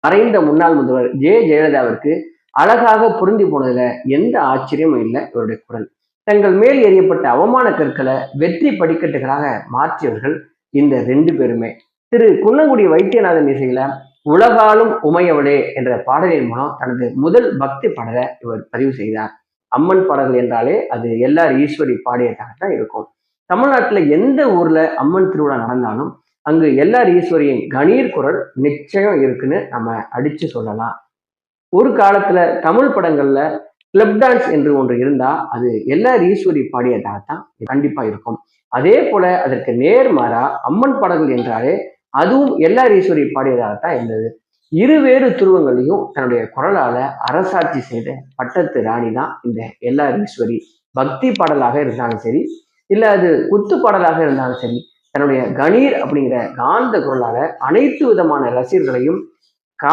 மறைந்த முன்னாள் முதல்வர் ஜெயலலிதாவிற்கு அழகாக பொருந்தி போனதுல எந்த ஆச்சரியமும் இல்லை. இவருடைய குரல் தங்கள் மேல் எறியப்பட்ட அவமான கற்களை வெற்றி படிக்கட்டுகளாக மாற்றியவர்கள் இந்த ரெண்டு பேருமே. திரு குன்னங்குடி வைத்தியநாதன் இசையில உலகாலும் உமையவளே என்ற பாடலின் மூலம் தனது முதல் பக்தி பாடலை இவர் பதிவு செய்தார். அம்மன் பாடல்கள் என்றாலே அது எல்லார் ஈஸ்வரி பாடியதாகத்தான் இருக்கும். தமிழ்நாட்டுல எந்த ஊர்ல அம்மன் திருவிழா நடந்தாலும் அங்கு எல்லார் ஈஸ்வரியின் கணீர் குரல் நிச்சயம் இருக்குன்னு நம்ம அடிச்சு சொல்லலாம். ஒரு காலத்துல தமிழ் படங்கள்ல கிளப் டான்ஸ் என்று ஒன்று இருந்தா அது எல்லார் ஈஸ்வரி பாடியதாகத்தான் கண்டிப்பா இருக்கும். அதே போல அதற்கு நேர்மாறா அம்மன் பாடல்கள் என்றாலே அதுவும் எல்லார் ஈஸ்வரி பாடியதாகத்தான் இருந்தது. இருவேறு துருவங்களையும் தன்னுடைய குரலால அரசாட்சி செய்த பட்டத்து ராணி தான் இந்த எல்லார் ஈஸ்வரி. பக்தி பாடலாக இருந்தாலும் சரி, இல்ல அது குத்து பாடலாக இருந்தாலும் சரி, தன்னுடைய கணீர் அப்படிங்கிற காந்த குரலால அனைத்து விதமான ரசிகர்களையும்